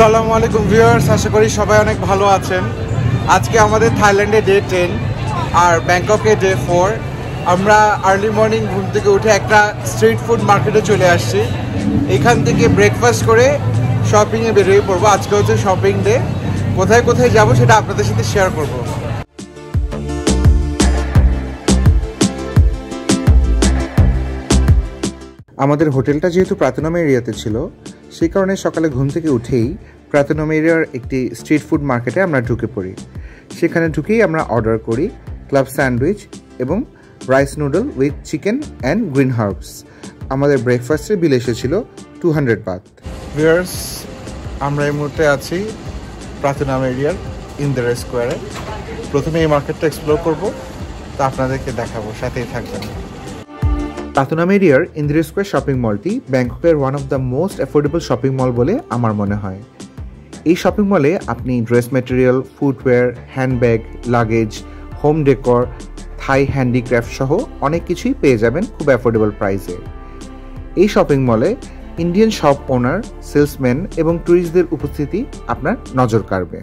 আসসালামু আলাইকুম ভিউয়ার্স, আশা করি সবাই অনেক ভালো আছেন। আজকে আমাদের থাইল্যান্ডে ডে 10 আর ব্যাংককে ডে 4। আমরা আর্লি মর্নিং ঘুম থেকে উঠে একটা স্ট্রিট ফুড মার্কেটে চলে আসছি। এখান থেকে ব্রেকফাস্ট করে শপিংয়ে বেরিয়ে পড়বো। আজকে হচ্ছে শপিং ডে। কোথায় কোথায় যাব সেটা আপনাদের সাথে শেয়ার করব। আমাদের হোটেলটা যেহেতু প্লাটিনাম এরিয়াতে ছিল, সেই কারণে সকালে ঘুম থেকে উঠেই প্লাটিনাম এরিয়ার একটি স্ট্রিট ফুড মার্কেটে আমরা ঢুকে পড়ি। সেখানে ঢুকেই আমরা অর্ডার করি ক্লাব স্যান্ডউইচ এবং rice noodle with chicken and green herbs. আমাদের ব্রেকফাস্টের বিল এসেছিল 200 বাত। ভিউয়ার্স, আমরা এই মুহূর্তে আছি প্লাটিনাম এরিয়ার ইন্দিরা স্কোয়ারে। প্রথমে এই মার্কেটটা এক্সপ্লোর করব, তা আপনাদেরকে দেখাবো, সাথেই থাকবেন। প্লাটিনাম এরিয়ার ইন্দিরা স্কোয়ার শপিং মলটি ব্যাংককের one of the most affordable shopping mall বলে আমার মনে হয়। এই শপিং মলে আপনি dress material, footwear, handbag, luggage, home decor, Thai handicraft সহ অনেক কিছুই পেয়ে যাবেন খুব অ্যাফোর্ডেবল প্রাইসে। এই শপিং মলে ইন্ডিয়ান শপ ওনার, সেলসম্যান এবং ট্যুরিস্টদের উপস্থিতি আপনার নজর কাড়বে।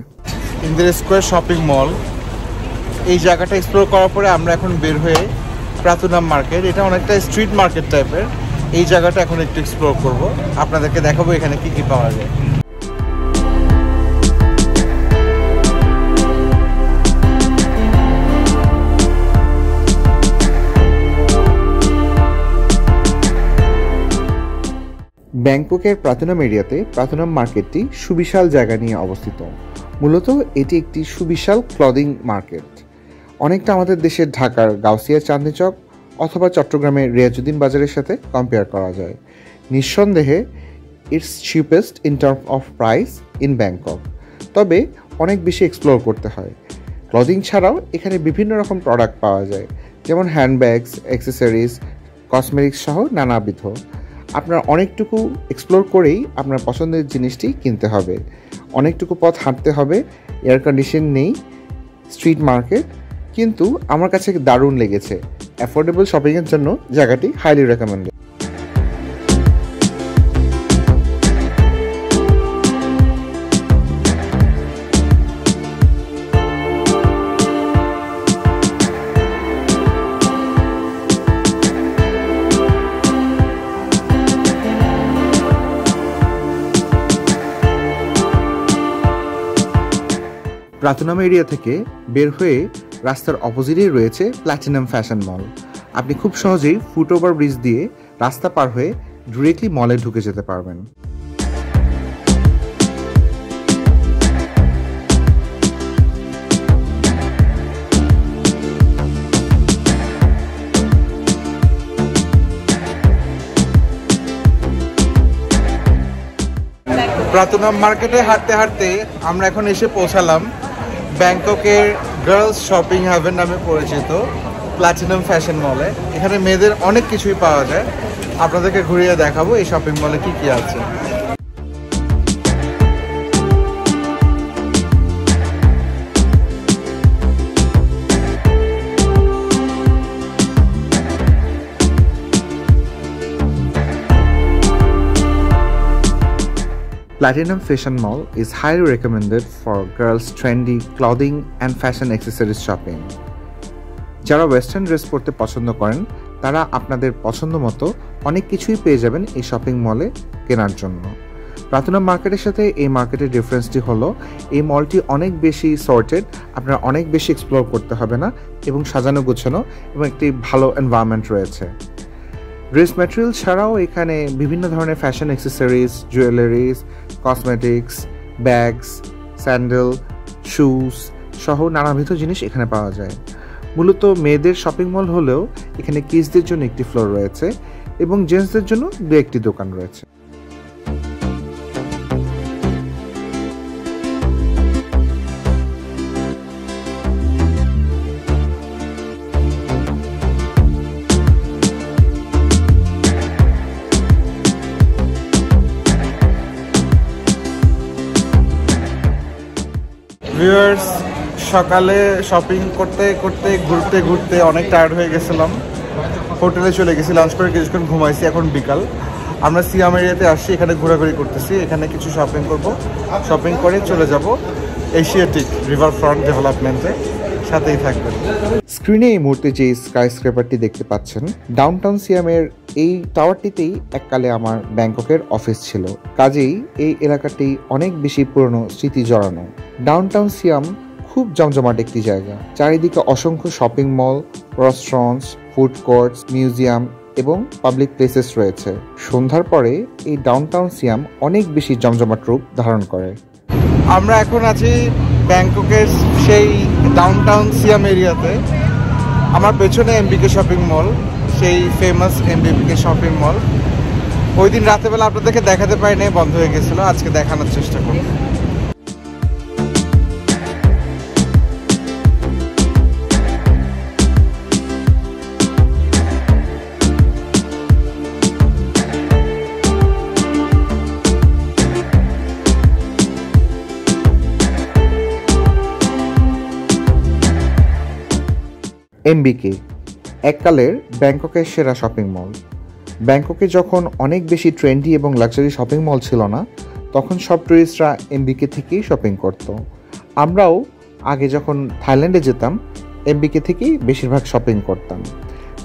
ইন্দিরা স্কোয়ার শপিং মল, এই জায়গাটা এক্সপ্লোর করার পরে আমরা এখন বের হয়ে প্লাটিনাম মার্কেট, এটা অনেকটা স্ট্রিট মার্কেট টাইপের, এই জায়গাটা এখন একটু এক্সপ্লোর করব, আপনাদেরকে দেখাবো এখানে কি কি পাওয়া যায়। ব্যাংককের প্লাটিনাম এরিয়াতে প্লাটিনাম মার্কেটটি সুবিশাল জায়গা নিয়ে অবস্থিত। মূলত এটি একটি সুবিশাল ক্লদিং মার্কেট, অনেকটা আমাদের দেশের ঢাকার গাউসিয়া চাঁদনী চক অথবা চট্টগ্রামের রিয়াজুদ্দিন বাজারের সাথে কম্পেয়ার করা যায়। নিঃসন্দেহে it's cheapest in term of price in Bangkok, তবে অনেক বেশি এক্সপ্লোর করতে হয়। ক্লদিং ছাড়াও এখানে বিভিন্ন রকম প্রোডাক্ট পাওয়া যায়, যেমন হ্যান্ডব্যাগস, অ্যাক্সেসরিজ, কসমেটিক্স সহ নানাবিধ। আপনার অনেকটুকু এক্সপ্লোর করেই আপনার পছন্দের জিনিসটি কিনতে হবে। অনেকটুকু পথ হাঁটতে হবে, এয়ার কন্ডিশন নেই, স্ট্রিট মার্কেট, কিন্তু আমার কাছে দারুণ লেগেছে। অ্যাফোর্ডেবল শপিংয়ের জন্য জায়গাটি হাইলি রেকমেন্ডেড। প্লাটিনাম এরিয়া থেকে বের হয়ে রাস্তার অপোজিটেই রয়েছে প্লাটিনাম ফ্যাশন মল। আপনি খুব সহজেই ফুটওভার ব্রিজ দিয়ে রাস্তা পার হয়ে ডিরেক্টলি মলে ঢুকে যেতে পারবেন। প্লাটিনাম মার্কেটে হাঁটতে হাঁটতে আমরা এখন এসে পৌঁছালাম ব্যাংককের গার্লস শপিং হ্যাভেন নামে পরিচিত প্লাটিনাম ফ্যাশন মলে। এখানে মেয়েদের অনেক কিছুই পাওয়া যায়, আপনাদেরকে ঘুরিয়ে দেখাবো এই শপিং মলে কি কি আছে। Platinum Fashion Mall is highly recommended for girls' trendy clothing and fashion accessories shopping. যারা ওয়েস্টার্ন ড্রেস পরতে পছন্দ করেন তারা আপনাদের পছন্দ মতো অনেক কিছুই পেয়ে যাবেন এই শপিং মলে কেনার জন্য। প্লাটিনাম মার্কেটের সাথে এই মার্কেটের ডিফারেন্সটি হলো এই মলটি অনেক বেশি সর্টেড, আপনার অনেক বেশি এক্সপ্লোর করতে হবে না এবং সাজানো গোছানো এবং একটি ভালো এনভায়রনমেন্ট রয়েছে। ড্রেস ম্যাটেরিয়াল ছাড়াও এখানে বিভিন্ন ধরনের fashion accessories, jewelleries, cosmetics, bags, sandal, shoes সহ নানাবিধ জিনিস এখানে পাওয়া যায়। মূলত মেয়েদের শপিং মল হলেও এখানে কিডসদের জন্য একটি ফ্লোর রয়েছে এবং জেন্টসদের জন্য দু একটি দোকান রয়েছে। ভিউয়ার্স, সকালে শপিং করতে করতে ঘুরতে ঘুরতে অনেক টায়ার্ড হয়ে গেছিলাম। হোটেলে চলে গেছি, লাঞ্চ করে কিছুক্ষণ ঘুমাইছি। এখন বিকাল, আমরা সিয়াম এরিয়াতে আসছি, এখানে ঘোরাঘুরি করতেছি, এখানে কিছু শপিং করব, শপিং করে চলে যাব এশিয়াটিক রিভার ফ্রন্ট ডেভেলপমেন্টে। সাথেই থাকবেন। স্ক্রিনে এই মুহূর্তে যে স্কাই স্ক্র্যাপারটি দেখতে পাচ্ছেন, ডাউনটাউন সিয়ামের এই টাওয়ারটিতেই এককালে আমার ব্যাংককের অফিস ছিল। কাজেই এই এলাকাটি অনেক বেশি পুরনো স্মৃতি জড়ানো। ডাউনটাউন সিয়াম খুব জমজমাট একটি জায়গা। চারিদিকে অসংখ্য shopping mall, restaurants, food courts, museum এবং পাবলিক প্লেসেস রয়েছে। সন্ধ্যার পরে এই ডাউনটাউন সিয়াম অনেক বেশি জমজমাট রূপ ধারণ করে। আমরা এখন আছি ব্যাংককের সেই ডাউনটাউন সিয়াম এরিয়াতে। আমার পেছনে এমবিকে শপিং মল, সেই ফেমাস এমবিকে শপিং মল। ওই দিন রাতেবেলা আপনাদেরকে দেখাতে পারিনি, বন্ধ হয়ে গেছিলো, আজকে দেখানোর চেষ্টা করব। এমবিকে এককালের ব্যাংককের সেরা শপিং মল। ব্যাংককে যখন অনেক বেশি ট্রেন্ডি এবং লাক্সারি শপিং মল ছিল না, তখন সব টুরিস্টরা এমবিকে থেকেই শপিং করত। আমরাও আগে যখন থাইল্যান্ডে যেতাম, এমবিকে থেকেই বেশিরভাগ শপিং করতাম।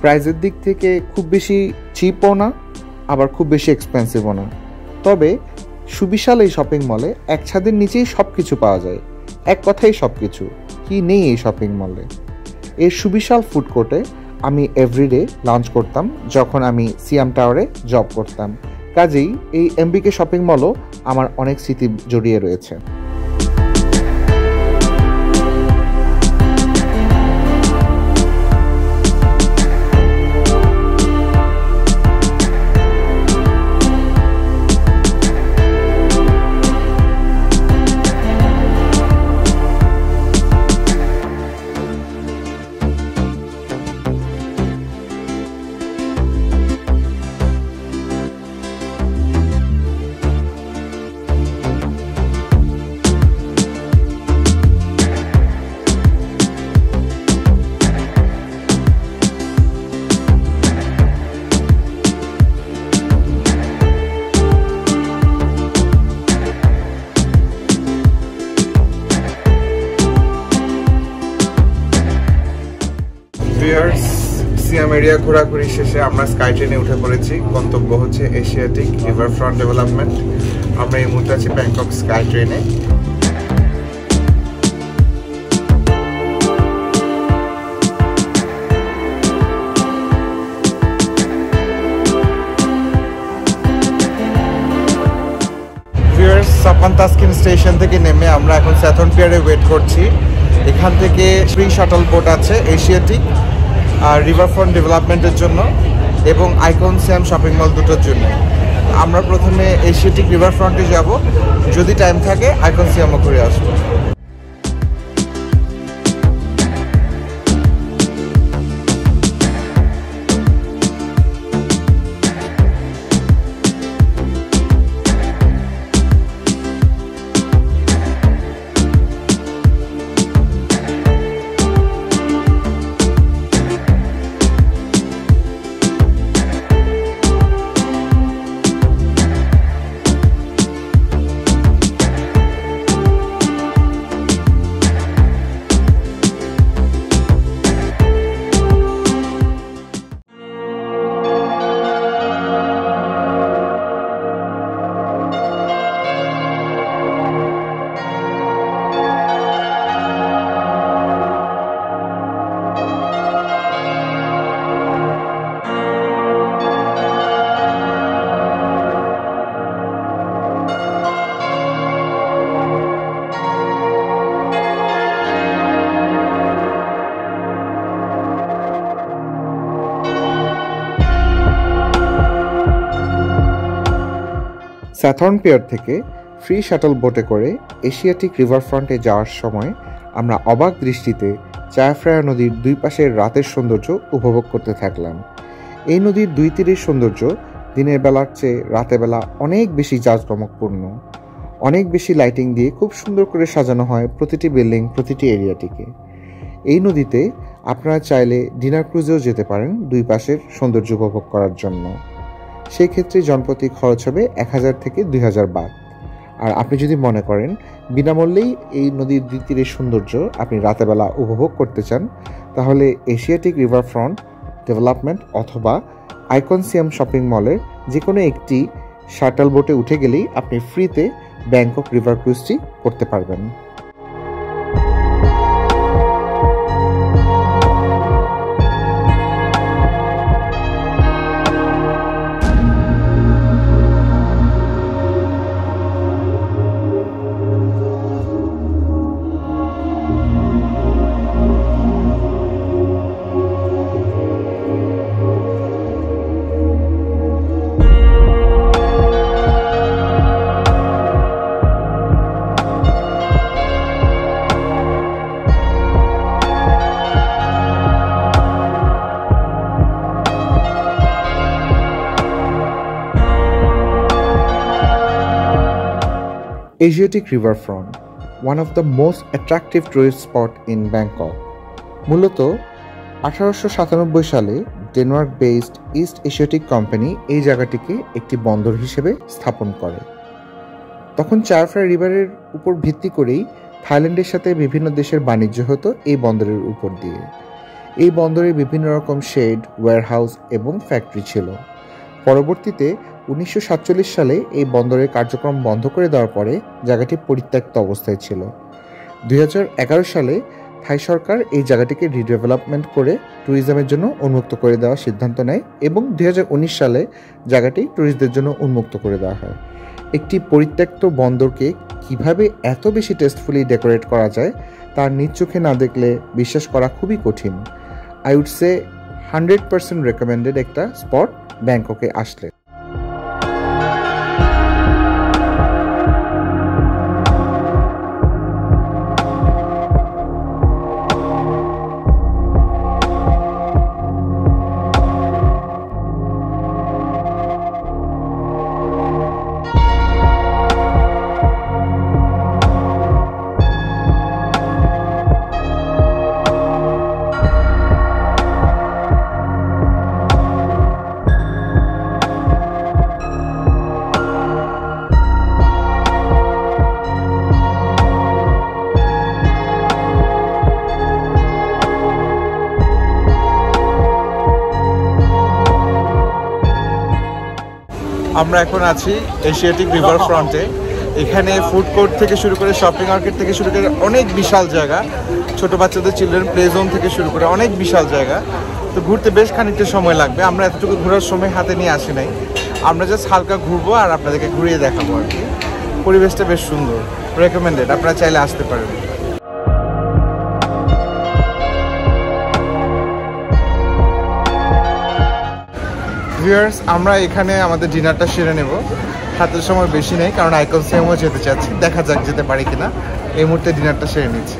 প্রাইসের দিক থেকে খুব বেশি চিপও না, আবার খুব বেশি এক্সপেন্সিভও না। তবে সুবিশাল এই শপিং মলে এক ছাদের নিচেই সব কিছু পাওয়া যায়। এক কথাই সব কিছু, কি নেই এই শপিং মলে। এই সুবিশাল ফুড কোর্টে আমি এভরিডে লাঞ্চ করতাম যখন আমি সিয়াম টাওয়ারে জব করতাম। কাজেই এই এমবিকে শপিং মলও আমার অনেক স্মৃতি জড়িয়ে রয়েছে। সিয়াম এরিয়া ঘোরাঘুরি শেষে আমরা স্কাই ট্রেনে উঠে পড়েছি। গন্তব্য হচ্ছে এশিয়াটিক রিভার ফ্রন্ট ডেভেলপমেন্ট। আমরা এই মুহূর্তে আছি ব্যাংকক স্কাই ট্রেনে। সাপান তাসকিন স্টেশন থেকে নেমে আমরা এখন স্যাথর্ন পিয়ারে ওয়েট করছি। এখান থেকে ফ্রি শাটল বোট আছে এশিয়াটিক আর রিভারফ্রন্ট ডেভেলপমেন্টের জন্য এবং আইকন সিয়াম শপিং মল দুটোর জন্য। আমরা প্রথমে এশিয়াটিক রিভারফ্রন্টে যাব, যদি টাইম থাকে আইকন সিয়ামও ঘুরে আসবো। স্যাথর্ন পিয়ার থেকে ফ্রি শাটল বোটে করে এশিয়াটিক রিভারফ্রন্টে যাওয়ার সময় আমরা অবাক দৃষ্টিতে চায়াফ্রায়া নদীর দুই পাশের রাতের সৌন্দর্য উপভোগ করতে থাকলাম। এই নদীর দুই তীরের সৌন্দর্য দিনের বেলার চেয়ে রাতের বেলা অনেক বেশি জাঁকজমকপূর্ণ। অনেক বেশি লাইটিং দিয়ে খুব সুন্দর করে সাজানো হয় প্রতিটি বিল্ডিং, প্রতিটি এরিয়াটিকে। এই নদীতে আপনারা চাইলে ডিনার ক্রুজেও যেতে পারেন দুই পাশের সৌন্দর্য উপভোগ করার জন্য। সেই ক্ষেত্রে জনপ্রতি খরচ হবে 1000 থেকে 2000 বাত। আর আপনি যদি মনে করেন বিনামূল্যেই এই নদীর দুই তীরের সৌন্দর্য আপনি রাতেরবেলা উপভোগ করতে চান, তাহলে এশিয়াটিক রিভারফ্রন্ট ডেভেলপমেন্ট অথবা আইকনসিয়াম শপিং মলের যে কোনো একটি শাটল বোটে উঠে গেলেই আপনি ফ্রিতে ব্যাংকক রিভার ক্রুজটি করতে পারবেন। Asiatic Riverfront, one of the most attractive tourist spot in Bangkok. মূলত 1897 সালে Denmark based east Asiatic company এই জায়গাটিকে একটি বন্দর হিসেবে স্থাপন করে। তখন চারফ্রাই রিভারের উপর ভিত্তি করেই থাইল্যান্ডের সাথে বিভিন্ন দেশের বাণিজ্য হতো এই বন্দরের উপর দিয়ে। এই বন্দরে বিভিন্ন রকম শেড, ওয়্যারহাউস এবং ফ্যাক্টরি ছিল। পরবর্তীতে 1947 সালে এই বন্দরের কার্যক্রম বন্ধ করে দেওয়ার পরে জায়গাটি পরিত্যক্ত অবস্থায় ছিল। 2011 সালে থাই সরকার এই জায়গাটিকে রিডেভেলপমেন্ট করে ট্যুরিজমের জন্য উন্মুক্ত করে দেওয়ার সিদ্ধান্ত নেয় এবং 2019 সালে জায়গাটি ট্যুরিস্টদের জন্য উন্মুক্ত করে দেওয়া হয়। একটি পরিত্যক্ত বন্দরকে কিভাবে এত বেশি টেস্টফুলি ডেকোরেট করা যায় তার নিজ চোখে না দেখলে বিশ্বাস করা খুবই কঠিন। আই উড সে 100% রেকমেন্ডেড একটা স্পট ব্যাংককে আসলে। আমরা এখন আছি এশিয়াটিক রিভার ফ্রন্টে। এখানে ফুড কোর্ট থেকে শুরু করে শপিং মার্কেট থেকে শুরু করে অনেক বিশাল জায়গা, ছোট বাচ্চাদের চিলড্রেন প্লে জোন থেকে শুরু করে অনেক বিশাল জায়গা। তো ঘুরতে বেশ খানিকটা সময় লাগবে। আমরা এতটুকু ঘোরার সময় হাতে নিয়ে আসি নাই, আমরা জাস্ট হালকা ঘুরবো আর আপনাদেরকে ঘুরিয়ে দেখাবো আর কি। পরিবেশটা বেশ সুন্দর, রেকমেন্ডেড, আপনারা চাইলে আসতে পারেন। ভিউয়ার্স, আমরা এখানে আমাদের ডিনারটা সেরে নেব। হাতের সময় বেশি নেই কারণ আইকনসিয়ামও যেতে চাচ্ছি, দেখা যাক যেতে পারি কিনা। এই মুহূর্তে ডিনারটা সেরে নিচ্ছি।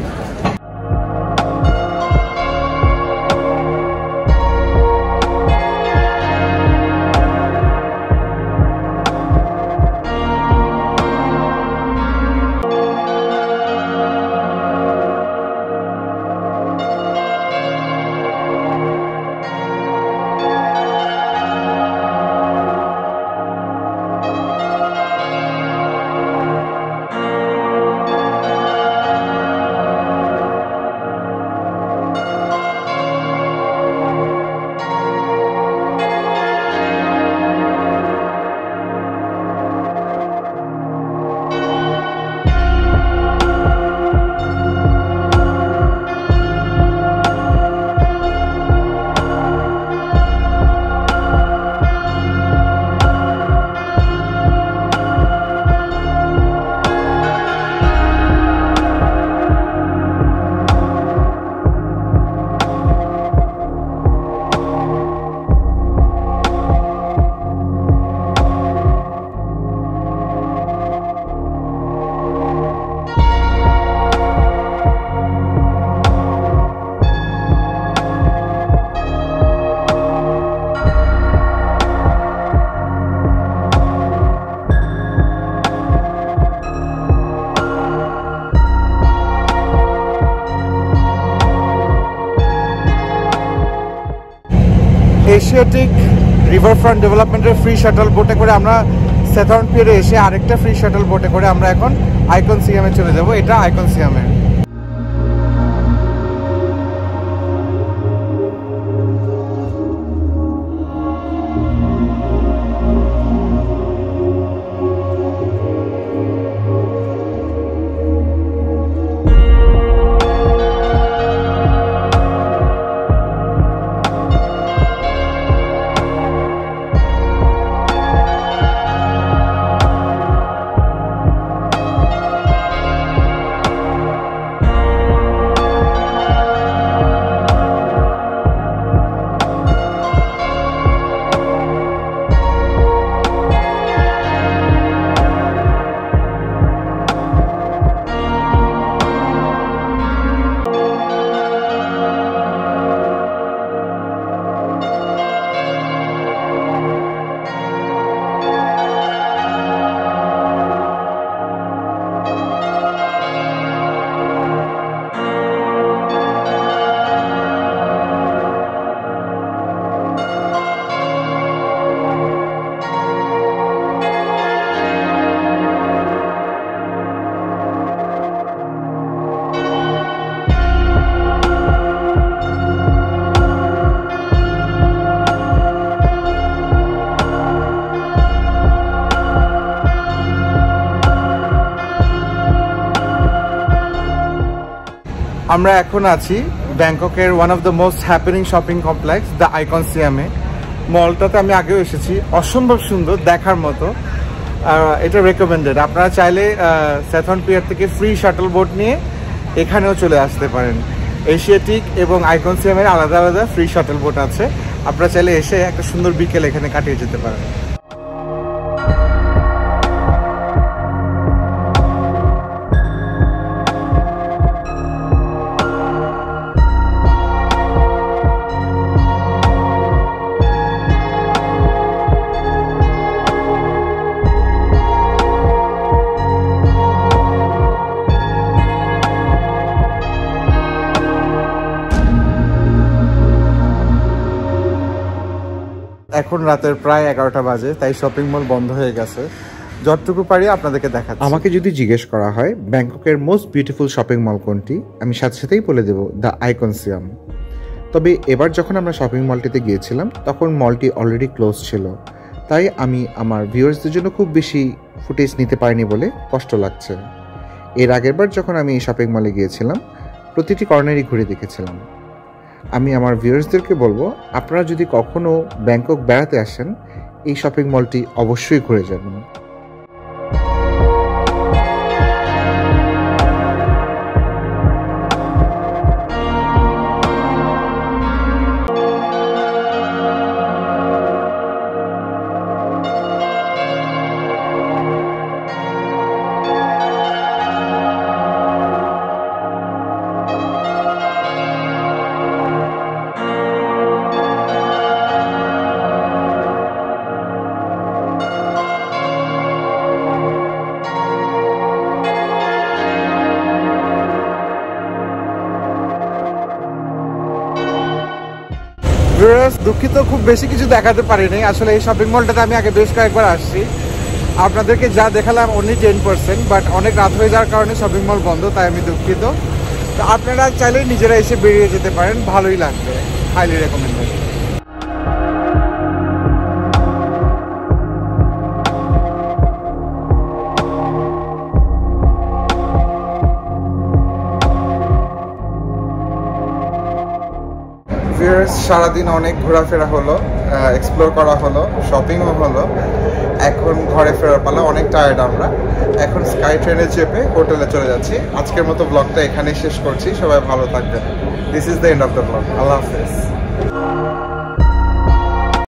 এশিয়াটিক রিভারফ্রন্ট ডেভেলপমেন্টের ফ্রি শাটল বোটে করে আমরা স্যাথার্ন পিয়ারে এসে আরেকটা ফ্রি শাটল বোটে করে আমরা এখন আইকন সিয়ামে চলে যাব। এটা আইকন সিয়ামের। আমরা এখন আছি ব্যাংককের one of the most happening shopping complex the icon সিয়ামে। মলটাতে আমি আগেও এসেছি, অসম্ভব সুন্দর, দেখার মতো। এটা রেকমেন্ডেড। আপনারা চাইলে স্যাথর্ন পিয়ার থেকে ফ্রি শাটল বোট নিয়ে এখানেও চলে আসতে পারেন। এশিয়াটিক এবং আইকন সিয়ামের আলাদা আলাদা ফ্রি শাটল বোট আছে। আপনারা চাইলে এসে একটা সুন্দর বিকেল এখানে কাটিয়ে যেতে পারেন। এখন রাতের প্রায় 11টা বাজে, তাই শপিং মল বন্ধ হয়ে গেছে। যতটুকু পারি আপনাদেরকে দেখাচ্ছি। আমাকে যদি জিজ্ঞেস করা হয় ব্যাংককের মোস্ট বিউটিফুল শপিং মল কোনটি, আমি সাথে সাথেই বলে দেব দ্য আইকন সিয়াম। তবে এবার যখন আমরা শপিং মলটিতে গিয়েছিলাম তখন মলটি অলরেডি ক্লোজ ছিল, তাই আমি আমার ভিউয়ার্সদের জন্য খুব বেশি ফুটেজ নিতে পারিনি বলে কষ্ট লাগছে। এর আগের বার যখন আমি এই শপিং মলে গিয়েছিলাম প্রতিটি কর্নারই ঘুরে দেখেছিলাম। আমি আমার ভিউয়ার্সদেরকে বলবো, আপনারা যদি কখনো ব্যাংকক বেড়াতে আসেন এই শপিং মলটি অবশ্যই ঘুরে যাবেন। দুঃখিত, খুব বেশি কিছু দেখাতে পারিনি। আসলে এই শপিং মলটাতে আমি আগে বেশ কয়েকবার আসছি, আপনাদেরকে যা দেখালাম অনলি 10%, বাট অনেক রাত হয়ে যাওয়ার কারণে শপিং মল বন্ধ, তাই আমি দুঃখিত। তো আপনারা চাইলে নিজেরা এসে বেরিয়ে যেতে পারেন, ভালোই লাগবে, হাইলি রেকমেন্ডেড। সারাদিন অনেক ঘোরাফেরা হলো, এক্সপ্লোর করা হলো, শপিংও হলো। এখন ঘরে ফেরার পালা, অনেক টায়ার্ড আমরা। এখন স্কাই ট্রেনে চেপে হোটেলে চলে যাচ্ছি। আজকের মতো ব্লগটা এখানেই শেষ করছি। সবাই ভালো থাকবেন। This is the end of the blog. আল্লাহ হাফেজ।